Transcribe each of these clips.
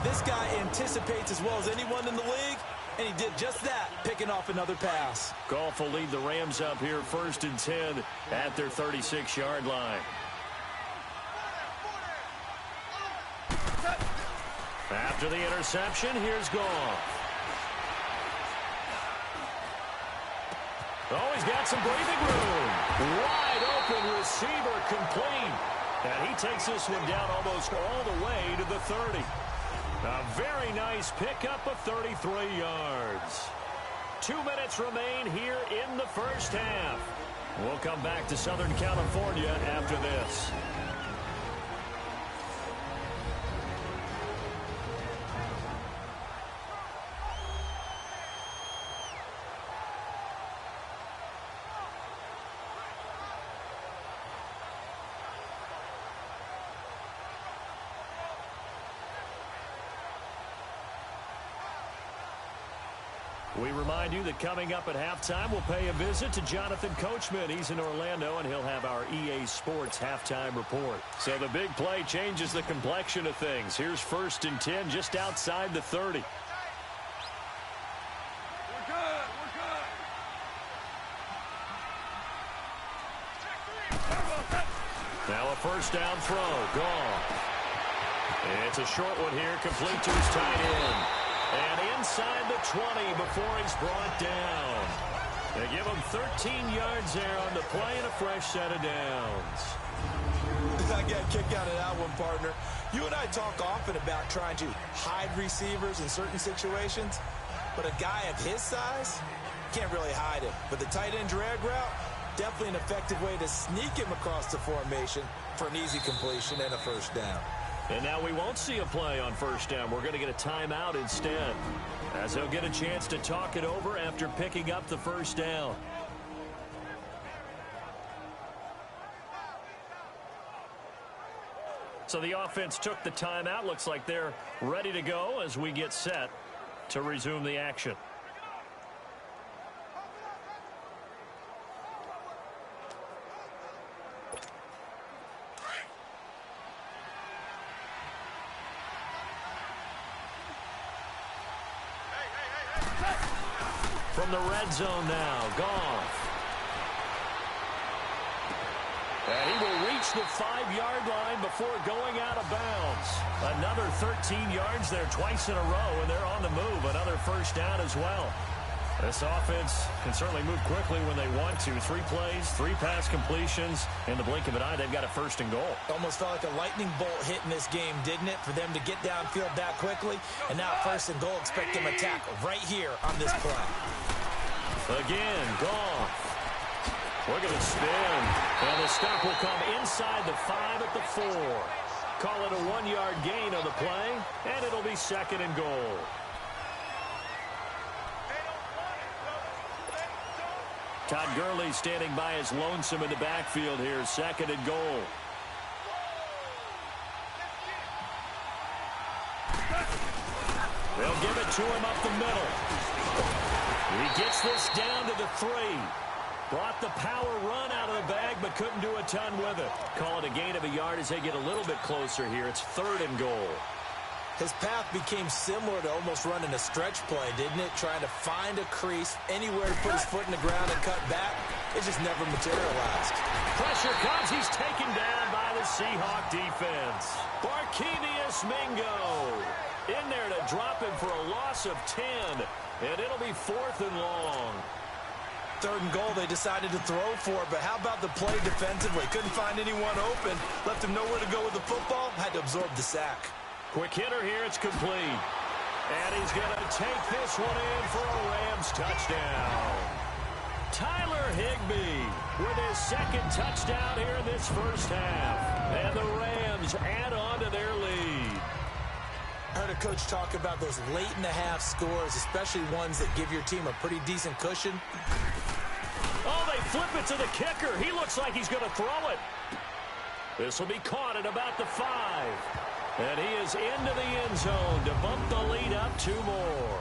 This guy anticipates as well as anyone in the league, and he did just that, picking off another pass. Goff will lead the Rams up here 1st and 10 at their 36-yard line. After the interception, here's Goff. Oh, he's got some breathing room. Wide open receiver complete. And he takes this one down almost all the way to the 30. A very nice pickup of 33 yards. 2 minutes remain here in the first half. We'll come back to Southern California after this. We remind you that coming up at halftime, we'll pay a visit to Jonathan Coachman. He's in Orlando, and he'll have our EA Sports halftime report. So the big play changes the complexion of things. Here's 1st and 10 just outside the 30. We're good. Now a first down throw. Gone. It's a short one here, complete to his tight end. And inside the 20 before he's brought down. They give him 13 yards there on the play and a fresh set of downs. I got a kick out of that one, partner. You and I talk often about trying to hide receivers in certain situations, but a guy of his size can't really hide him. But the tight end drag route, definitely an effective way to sneak him across the formation for an easy completion and a first down. And now we won't see a play on first down. We're going to get a timeout instead, as he'll get a chance to talk it over after picking up the first down. So the offense took the timeout. Looks like they're ready to go as we get set to resume the action. From the red zone now, Goff. And he will reach the 5-yard line before going out of bounds. Another 13 yards there twice in a row, and they're on the move. Another first down as well. This offense can certainly move quickly when they want to. 3 plays, 3 pass completions. In the blink of an eye, they've got a first and goal. Almost felt like a lightning bolt hit in this game, didn't it? For them to get downfield that quickly. And now first and goal, expect them to tackle right here on this play. Again, Goff. Look at the spin. And the stop will come inside the 5 at the 4. Call it a 1-yard gain on the play, and it'll be 2nd and goal. Todd Gurley standing by as lonesome in the backfield here. 2nd and goal. They'll give it to him up the middle. He gets this down to the 3. Brought the power run out of the bag, but couldn't do a ton with it. Call it a gain of a yard as they get a little bit closer here. It's 3rd and goal. His path became similar to almost running a stretch play, didn't it? Trying to find a crease, anywhere to put his foot in the ground and cut back. It just never materialized. Pressure comes. He's taken down by the Seahawk defense. Barkevious Mingo in there to drop him for a loss of 10. And it'll be 4th and long. 3rd and goal, they decided to throw for it, but how about the play defensively? Couldn't find anyone open. Left him nowhere to go with the football. Had to absorb the sack. Quick hitter here. It's complete. And he's going to take this one in for a Rams touchdown. Tyler Higbee with his 2nd touchdown here in this first half. And the Rams add on to their lead. I heard a coach talk about those late-in-the-half scores, especially ones that give your team a pretty decent cushion. Oh, they flip it to the kicker. He looks like he's going to throw it. This will be caught at about the 5. And he is into the end zone to bump the lead up 2 more.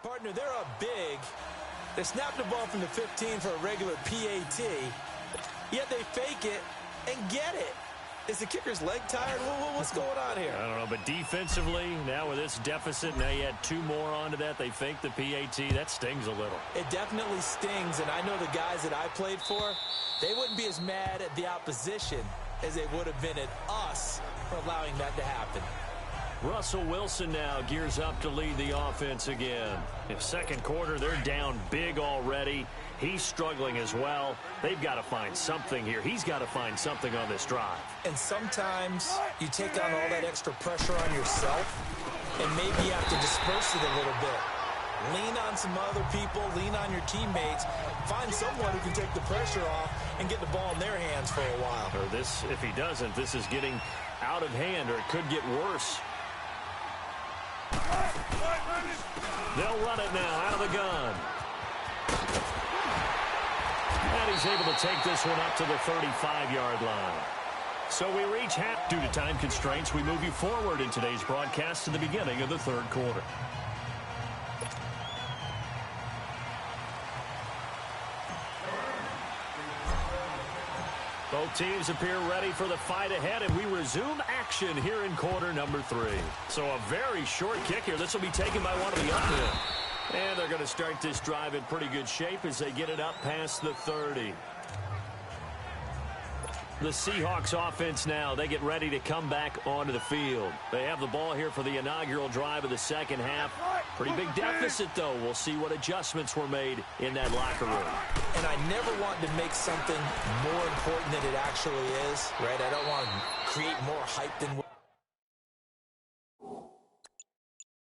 Partner, they're up big. They snapped the ball from the 15 for a regular PAT, yet they fake it and get it. Is the kicker's leg tired? What's going on here? I don't know, but defensively, now with this deficit, now you add 2 more onto that. They fake the PAT. That stings a little. It definitely stings, and I know the guys that I played for, they wouldn't be as mad at the opposition as they would have been at us for allowing that to happen. Russell Wilson now gears up to lead the offense again. In second quarter, they're down big already. He's struggling as well. They've got to find something here. He's got to find something on this drive. And sometimes you take on all that extra pressure on yourself, and maybe you have to disperse it a little bit. Lean on some other people, lean on your teammates, find someone who can take the pressure off and get the ball in their hands for a while. Or this, if he doesn't, this is getting out of hand, or it could get worse. They'll run it now out of the gun. And he's able to take this one up to the 35-yard line. So we reach half. Due to time constraints, we move you forward in today's broadcast to the beginning of the third quarter. Both teams appear ready for the fight ahead, and we resume action here in quarter number 3. So a very short kick here. This will be taken by one of the upmen. And they're going to start this drive in pretty good shape as they get it up past the 30. The Seahawks offense now, they get ready to come back onto the field. They have the ball here for the inaugural drive of the second half. Pretty big deficit, though. We'll see what adjustments were made in that locker room. And I never want to make something more important than it actually is, right? I don't want to create more hype than what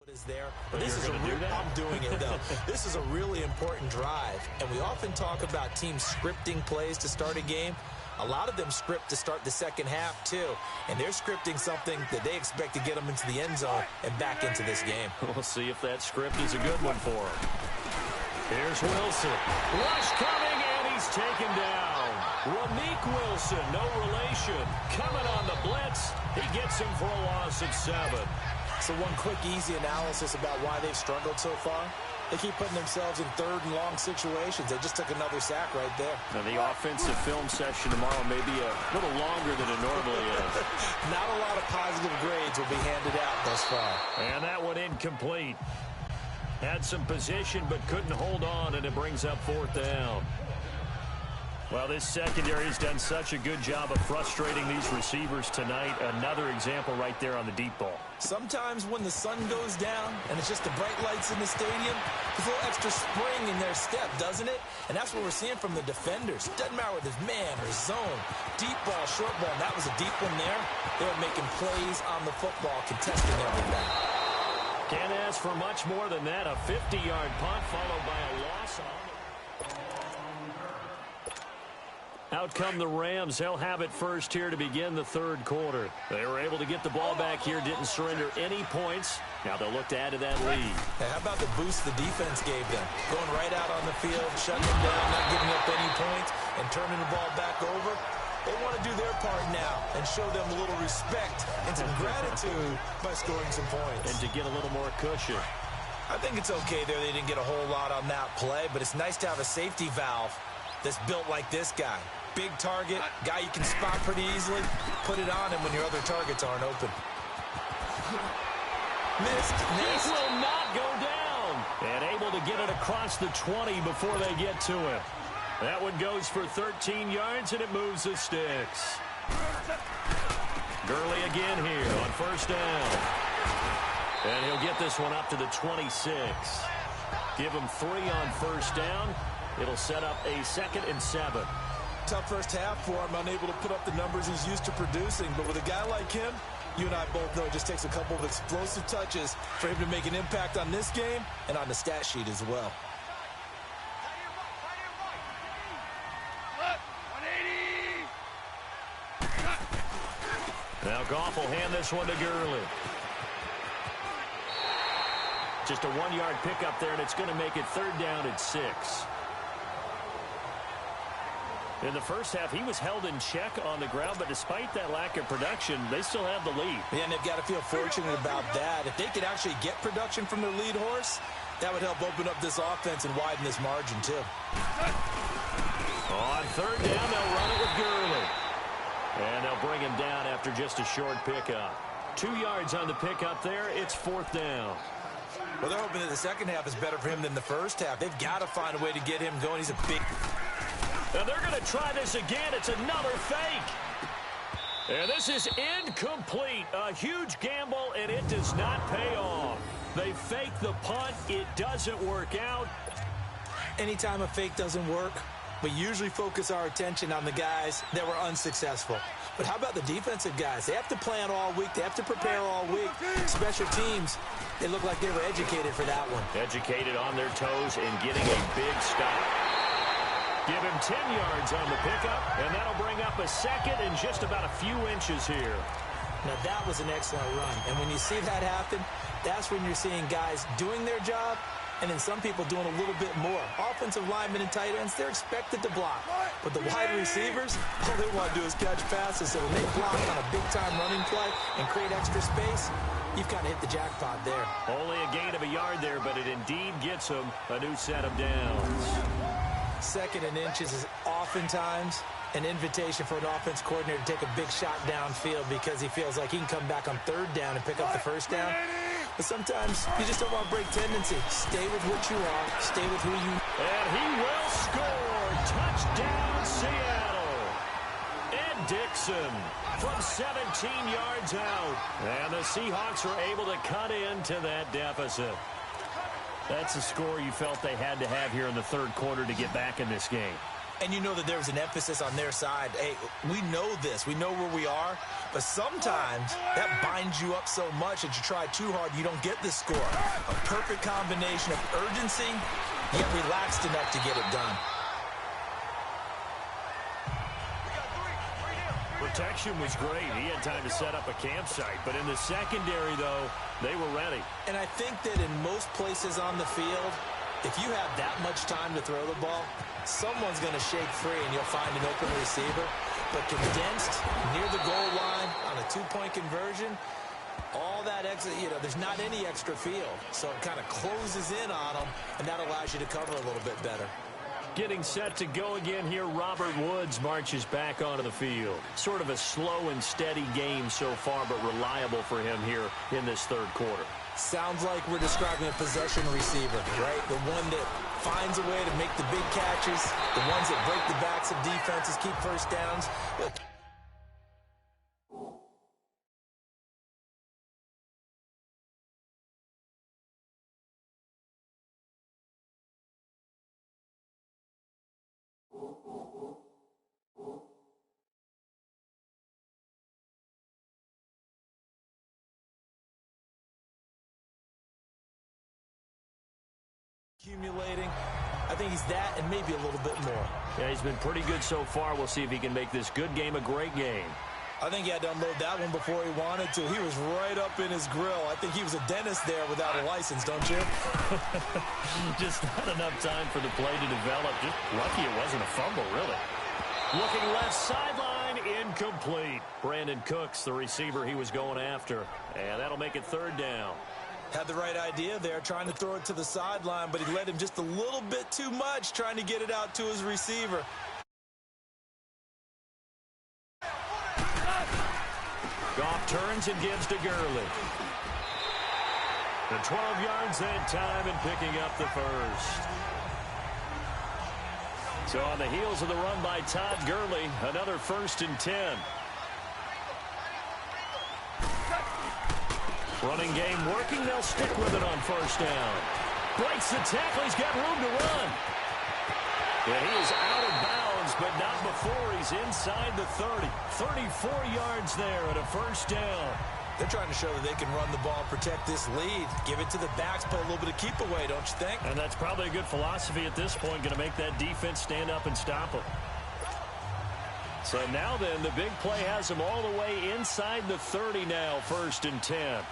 is there. But this is I'm doing it, though. This is a really important drive. And we often talk about teams scripting plays to start a game. A lot of them script to start the second half, too. And they're scripting something that they expect to get them into the end zone and back into this game. We'll see if that script is a good one for them. Here's Wilson. Rush coming, and he's taken down. Rameek Wilson, no relation. Coming on the blitz. He gets him for a loss of 7. So one quick, easy analysis about why they've struggled so far. They keep putting themselves in third and long situations. They just took another sack right there. Now, the offensive film session tomorrow may be a little longer than it normally is. Not a lot of positive grades will be handed out thus far. And that one incomplete. Had some position but couldn't hold on, and it brings up 4th down. Well, this secondary has done such a good job of frustrating these receivers tonight. Another example right there on the deep ball. Sometimes when the sun goes down and it's just the bright lights in the stadium, there's a little extra spring in their step, doesn't it? And that's what we're seeing from the defenders. Doesn't matter whether it's man or zone, deep ball, short ball. And that was a deep one there. They were making plays on the football, contesting everything. Can't ask for much more than that. A 50-yard punt followed by a loss on. Out come the Rams. They'll have it first here to begin the third quarter. They were able to get the ball back here, didn't surrender any points. Now they'll look to add to that lead. Hey, how about the boost the defense gave them? Going right out on the field, shutting them down, not giving up any points, and turning the ball back over. They want to do their part now and show them a little respect and some gratitude by scoring some points. And to get a little more cushion. I think it's okay there. They didn't get a whole lot on that play, but it's nice to have a safety valve that's built like this guy. Big target, guy you can spot pretty easily. Put it on him when your other targets aren't open. Missed. He will not go down. And able to get it across the 20 before they get to it. That one goes for 13 yards, and it moves the sticks. Gurley again here on first down. And he'll get this one up to the 26. Give him 3 on first down. It'll set up a 2nd and 7. Tough first half for him, unable to put up the numbers he's used to producing. But with a guy like him, you and I both know it just takes a couple of explosive touches for him to make an impact on this game and on the stat sheet as well. Now Goff will hand this one to Gurley. Just a 1-yard pickup there, and it's going to make it 3rd down and 6. In the first half, he was held in check on the ground, but despite that lack of production, they still have the lead. Yeah, and they've got to feel fortunate about that. If they could actually get production from their lead horse, That would help open up this offense and widen this margin, too. On third down, they'll run it with Gurley. And they'll bring him down after just a short pickup. 2 yards on the pickup there. It's fourth down. Well, they're hoping that the second half is better for him than the first half. They've got to find a way to get him going. He's a big... And they're going to try this again. It's another fake. And this is incomplete. A huge gamble, and it does not pay off. They fake the punt. It doesn't work out. Anytime a fake doesn't work, we usually focus our attention on the guys that were unsuccessful. But how about the defensive guys? They have to plan all week. They have to prepare all week. Special teams, they look like they were educated for that one. Educated on their toes and getting a big stop. Give him 10 yards on the pickup, and that'll bring up a second and just about a few inches here. Now, that was an excellent run. And when you see that happen, that's when you're seeing guys doing their job and then some people doing a little bit more. Offensive linemen and tight ends, they're expected to block. But the wide receivers, all they want to do is catch passes. So when they block on a big-time running play and create extra space, you've kind of hit the jackpot there. Only a gain of a yard there, but it indeed gets them a new set of downs. Second and inches is oftentimes an invitation for an offense coordinator to take a big shot downfield because he feels like he can come back on third down and pick up the first down. But sometimes you just don't want to break tendency. Stay with what you are. Stay with who you... And he will score. Touchdown, Seattle. Ed Dixon from 17 yards out. And the Seahawks are able to cut into that deficit. That's a score you felt they had to have here in the third quarter to get back in this game. And you know that there was an emphasis on their side. Hey, we know this. We know where we are. But sometimes that binds you up so much that you try too hard, you don't get the score. A perfect combination of urgency, yet relaxed enough to get it done. Protection was great. He had time to set up a campsite. But in the secondary, though, they were ready. And I think that in most places on the field, if you have that much time to throw the ball, someone's going to shake free and you'll find an open receiver. But condensed near the goal line on a two-point conversion, all that extra, there's not any extra field. So it kind of closes in on them, and that allows you to cover a little bit better. Getting set to go again here, Robert Woods marches back onto the field. Sort of a slow and steady game so far, but reliable for him here in this third quarter. Sounds like we're describing a possession receiver, right? The one that finds a way to make the big catches, the ones that break the backs of defenses, keep first downs. Look. Accumulating. I think he's that and maybe a little bit more. Yeah, he's been pretty good so far. We'll see if he can make this good game a great game. I think he had to unload that one before he wanted to. He was right up in his grill. I think he was a dentist there without a license, don't you? Just not enough time for the play to develop. Just lucky it wasn't a fumble, really. Looking left sideline, incomplete. Brandon Cooks, the receiver he was going after. And that'll make it third down. Had the right idea there, trying to throw it to the sideline, but he led him just a little bit too much, trying to get it out to his receiver. Goff turns and gives to Gurley. The 12 yards that time and picking up the first. So on the heels of the run by Todd Gurley, another 1st and 10. Running game working. They'll stick with it on first down. Breaks the tackle. He's got room to run. Yeah, he is out of bounds, but not before he's inside the 30. 34 yards there at a first down. They're trying to show that they can run the ball, protect this lead, give it to the backs, play a little bit of keep away, don't you think? And that's probably a good philosophy at this point, going to make that defense stand up and stop them. So now then, the big play has them all the way inside the 30 now, 1st and 10.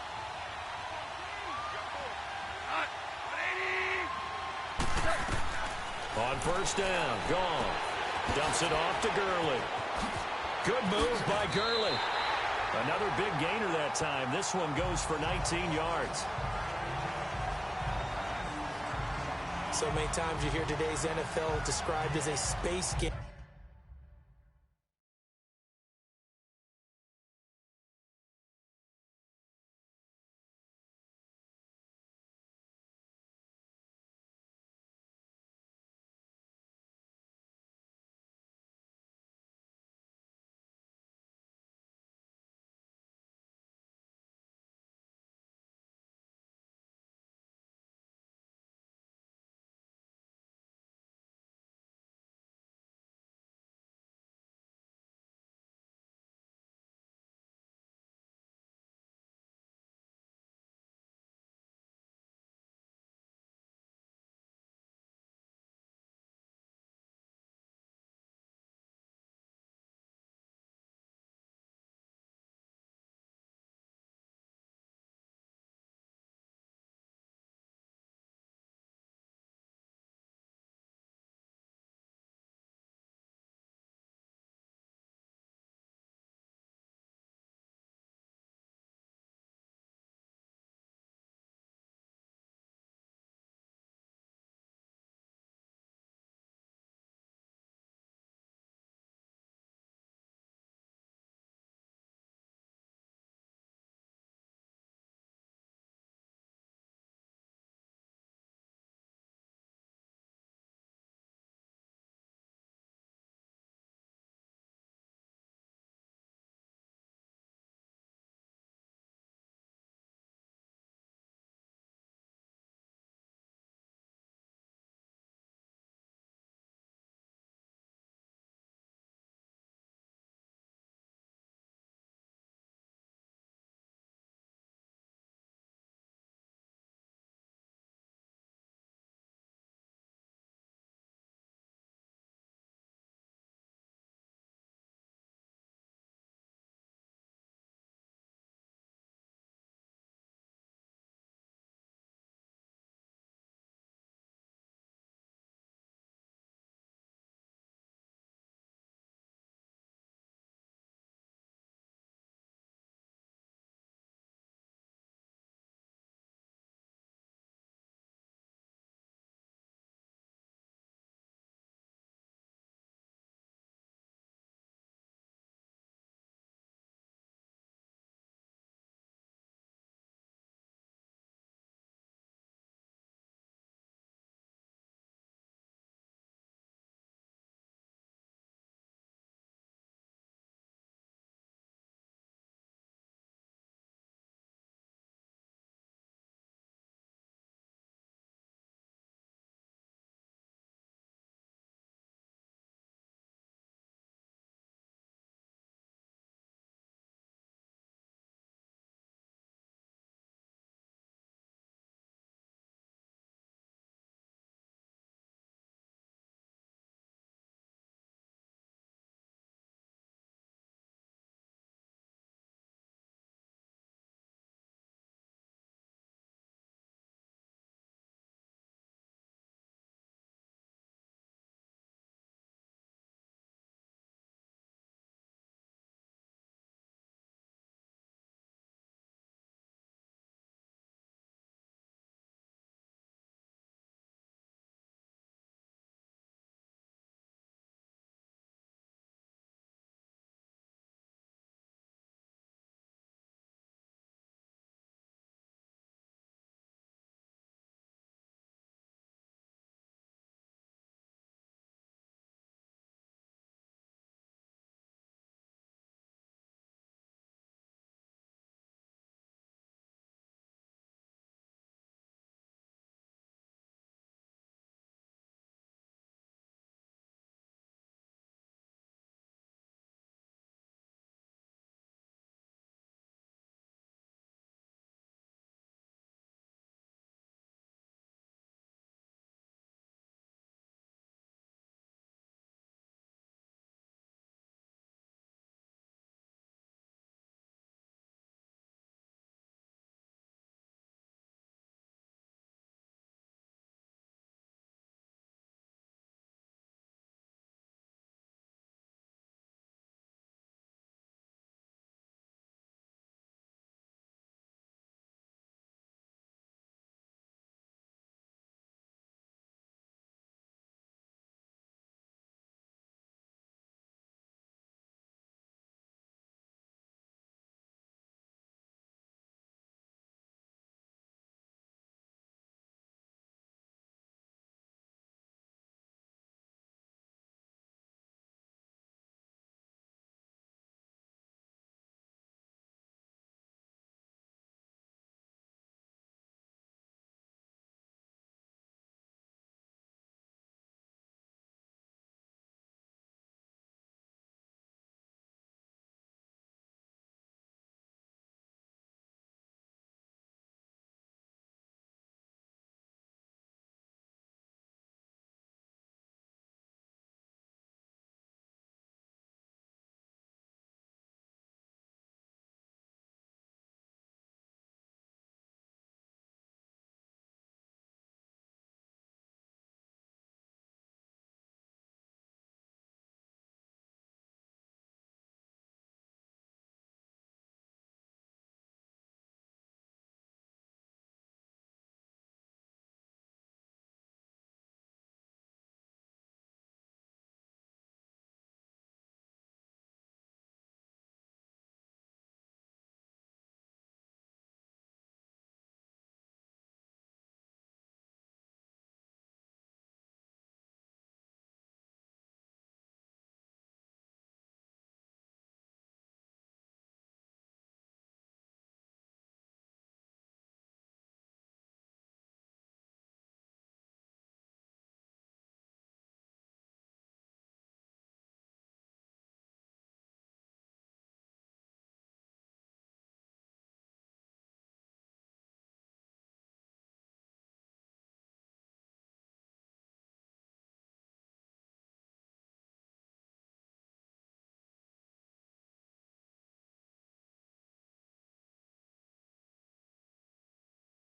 On first down, gone. Dumps it off to Gurley. Good move by Gurley. Another big gainer that time. This one goes for 19 yards. So many times you hear today's NFL described as a space game.